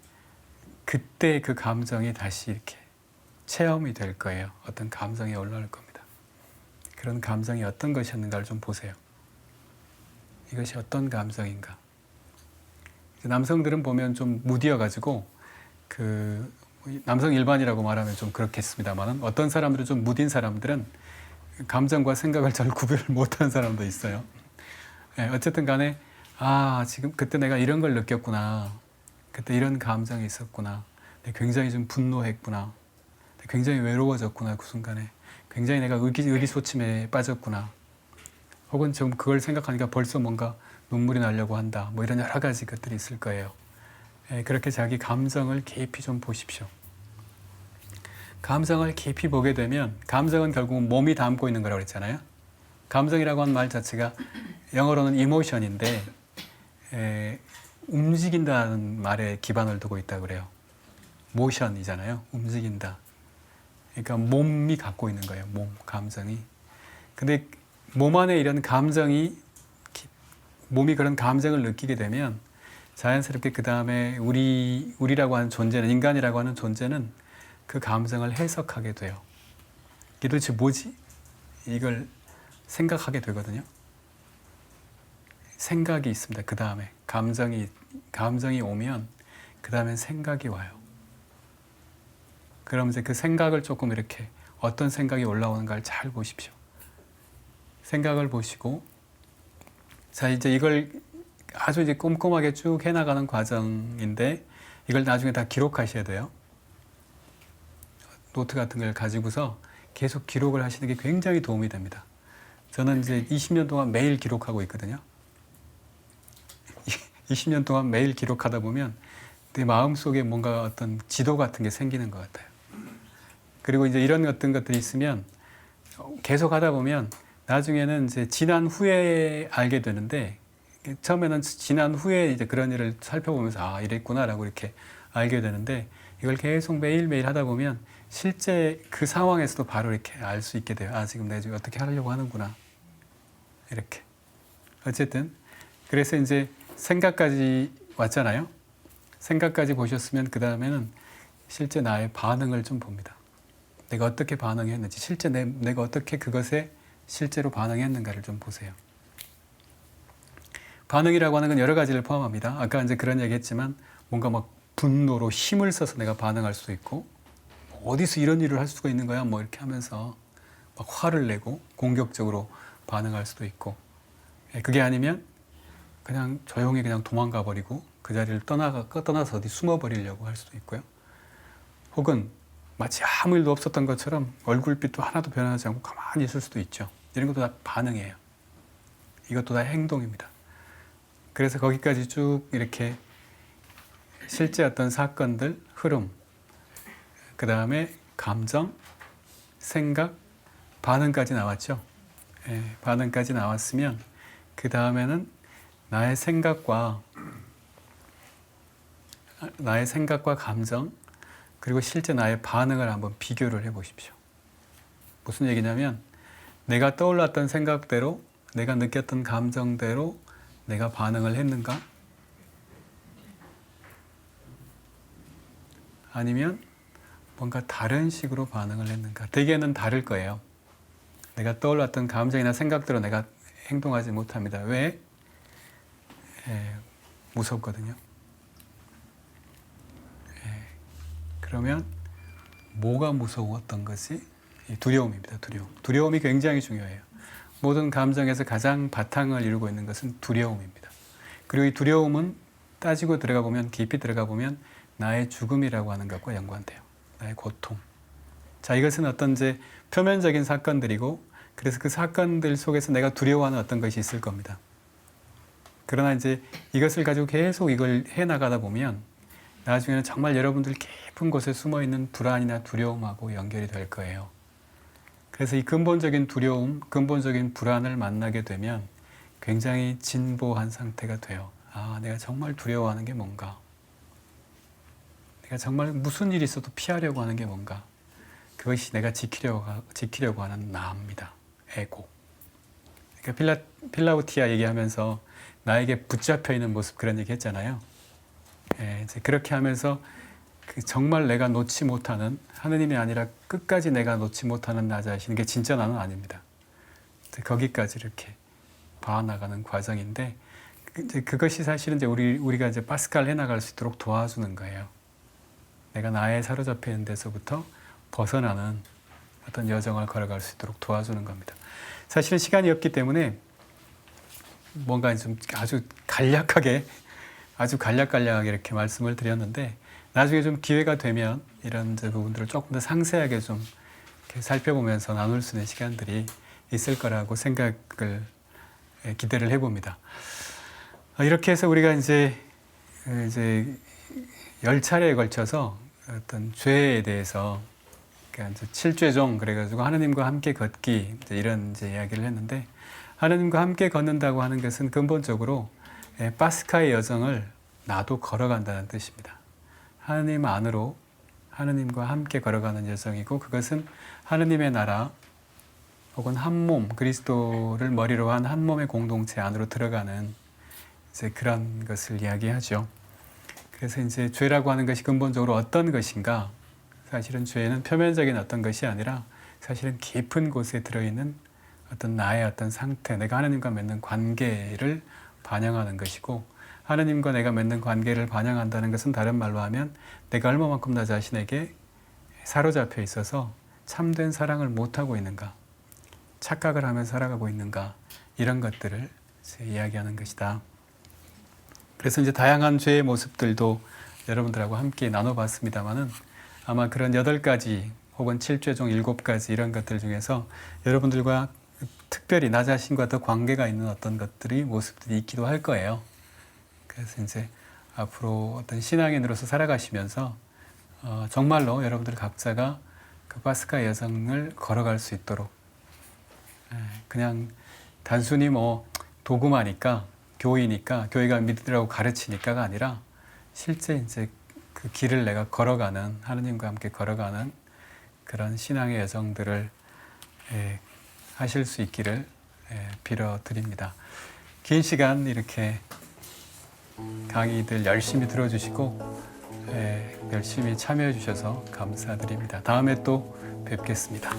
그때 그 감정이 다시 이렇게 체험이 될 거예요. 어떤 감정이 올라올 겁니다. 그런 감정이 어떤 것이었는가를 좀 보세요. 이것이 어떤 감정인가. 남성들은 보면 좀 무디어가지고 그 남성 일반이라고 말하면 좀 그렇겠습니다만은 어떤 사람들은 좀 무딘 사람들은 감정과 생각을 잘 구별을 못하는 사람도 있어요. 예, 어쨌든 간에 지금 그때 내가 이런 걸 느꼈구나. 그때 이런 감정이 있었구나. 굉장히 좀 분노했구나. 굉장히 외로워졌구나. 그 순간에. 굉장히 내가 의기소침에 빠졌구나. 혹은 좀 그걸 생각하니까 벌써 뭔가 눈물이 나려고 한다. 뭐 이런 여러 가지 것들이 있을 거예요. 예, 그렇게 자기 감정을 깊이 좀 보십시오. 감정을 깊이 보게 되면 감정은 결국은 몸이 담고 있는 거라고 그랬잖아요. 감정이라고 하는 말 자체가 영어로는 emotion인데 움직인다는 말에 기반을 두고 있다고 그래요. motion이잖아요. 움직인다. 그러니까 몸이 갖고 있는 거예요. 감정이. 근데 몸 안에 이런 감정이 몸이 그런 감정을 느끼게 되면 자연스럽게 그 다음에 우리라고 하는 존재는 인간이라고 하는 존재는 그 감정을 해석하게 돼요. 이게 도대체 뭐지? 이걸 생각하게 되거든요. 생각이 있습니다. 그 다음에 감정이 오면 그 다음엔 생각이 와요. 그럼 이제 그 생각을 조금 이렇게 어떤 생각이 올라오는가를 잘 보십시오. 생각을 보시고 자 이제 이걸 아주 이제 꼼꼼하게 쭉 해나가는 과정인데 이걸 나중에 다 기록하셔야 돼요. 노트 같은 걸 가지고서 계속 기록을 하시는 게 굉장히 도움이 됩니다. 저는 이제 20년 동안 매일 기록하고 있거든요. 20년 동안 매일 기록하다 보면 내 마음속에 뭔가 어떤 지도 같은 게 생기는 것 같아요. 그리고 이제 이런 어떤 것들이 있으면 계속 하다 보면 나중에는 이제 지난 후에 알게 되는데 처음에는 지난 후에 이제 그런 일을 살펴보면서 이랬구나라고 이렇게 알게 되는데 이걸 계속 매일매일 하다 보면 실제 그 상황에서도 바로 이렇게 알 수 있게 돼요. 지금 내가 지금 어떻게 하려고 하는구나. 이렇게. 어쨌든 그래서 이제 생각까지 왔잖아요. 생각까지 보셨으면 그 다음에는 실제 나의 반응을 좀 봅니다. 내가 어떻게 반응했는지, 실제 내가 어떻게 그것에 실제로 반응했는가를 좀 보세요. 반응이라고 하는 건 여러 가지를 포함합니다. 아까 이제 그런 얘기 했지만 뭔가 막 분노로 힘을 써서 내가 반응할 수도 있고 어디서 이런 일을 할 수가 있는 거야? 뭐 이렇게 하면서 막 화를 내고 공격적으로 반응할 수도 있고 그게 아니면 그냥 조용히 그냥 도망가 버리고 그 자리를 떠나서 어디 숨어 버리려고 할 수도 있고요. 혹은 마치 아무 일도 없었던 것처럼 얼굴빛도 하나도 변하지 않고 가만히 있을 수도 있죠. 이런 것도 다 반응이에요. 이것도 다 행동입니다. 그래서 거기까지 쭉 이렇게 실제 어떤 사건들, 흐름, 그 다음에 감정, 생각, 반응까지 나왔죠. 반응까지 나왔으면 그 다음에는 나의 생각과 감정 그리고 실제 나의 반응을 한번 비교를 해 보십시오. 무슨 얘기냐면 내가 떠올랐던 생각대로 내가 느꼈던 감정대로 내가 반응을 했는가? 아니면 뭔가 다른 식으로 반응을 했는가? 대개는 다를 거예요. 내가 떠올랐던 감정이나 생각대로 내가 행동하지 못합니다. 왜? 무섭거든요. 그러면 뭐가 무서웠던 것이 두려움입니다. 두려움이 굉장히 중요해요. 모든 감정에서 가장 바탕을 이루고 있는 것은 두려움입니다. 그리고 이 두려움은 따지고 들어가 보면 깊이 들어가 보면 나의 죽음이라고 하는 것과 연관돼요. 나의 고통. 자, 이것은 어떤 이제 표면적인 사건들이고 그래서 그 사건들 속에서 내가 두려워하는 어떤 것이 있을 겁니다. 그러나 이제 이것을 가지고 계속 이걸 해 나가다 보면 나중에는 정말 여러분들 깊은 곳에 숨어 있는 불안이나 두려움하고 연결이 될 거예요. 그래서 이 근본적인 두려움, 근본적인 불안을 만나게 되면 굉장히 진보한 상태가 돼요. 내가 정말 두려워하는 게 뭔가? 내가 정말 무슨 일이 있어도 피하려고 하는 게 뭔가? 그것이 내가 지키려고 하는 나입니다. 에고. 그러니까 필라우티아 얘기하면서 나에게 붙잡혀 있는 모습 그런 얘기 했잖아요. 이제 그렇게 하면서 정말 내가 놓지 못하는 하느님이 아니라 끝까지 내가 놓지 못하는 나 자신, 게 진짜 나는 아닙니다. 거기까지 이렇게 봐나가는 과정인데 그것이 사실은 이제 우리가 이제 파스칼 해나갈 수 있도록 도와주는 거예요. 내가 나에 사로잡혀 있는 데서부터 벗어나는 어떤 여정을 걸어갈 수 있도록 도와주는 겁니다. 사실은 시간이 없기 때문에 뭔가 좀 아주 간략하게 이렇게 말씀을 드렸는데, 나중에 좀 기회가 되면 이런 부분들을 조금 더 상세하게 좀 이렇게 살펴보면서 나눌 수 있는 시간들이 있을 거라고 기대를 해봅니다. 이렇게 해서 우리가 이제 10차례에 걸쳐서 어떤 죄에 대해서, 그러니까 7죄종, 그래가지고 하느님과 함께 걷기, 이런 이야기를 했는데, 하느님과 함께 걷는다고 하는 것은 근본적으로 파스카의 여정을 나도 걸어간다는 뜻입니다. 하느님 안으로 하느님과 함께 걸어가는 여정이고, 그것은 하느님의 나라 혹은 한 몸, 그리스도를 머리로 한 한 몸의 공동체 안으로 들어가는 그런 것을 이야기하죠. 그래서 죄라고 하는 것이 근본적으로 어떤 것인가? 사실은 죄는 표면적인 어떤 것이 아니라 사실은 깊은 곳에 들어있는 어떤 나의 어떤 상태, 내가 하나님과 맺는 관계를 반영하는 것이고, 하나님과 내가 맺는 관계를 반영한다는 것은 다른 말로 하면 내가 얼마만큼 나 자신에게 사로잡혀 있어서 참된 사랑을 못하고 있는가, 착각을 하며 살아가고 있는가, 이런 것들을 이야기하는 것이다. 그래서 다양한 죄의 모습들도 여러분들하고 함께 나눠봤습니다만은, 아마 그런 8가지 혹은 7죄종 7가지 이런 것들 중에서 여러분들과 특별히 나 자신과 더 관계가 있는 어떤 모습들이 있기도 할 거예요. 그래서 앞으로 어떤 신앙인으로서 살아가시면서 정말로 여러분들 각자가 그 파스카 여정을 걸어갈 수 있도록, 그냥 단순히 도구마니까, 교회가 믿으라고 가르치니까가 아니라 실제 그 길을 내가 걸어가는, 하느님과 함께 걸어가는 그런 신앙의 여정들을 하실 수 있기를 빌어드립니다. 긴 시간 이렇게 강의들 열심히 들어주시고 열심히 참여해 주셔서 감사드립니다. 다음에 또 뵙겠습니다.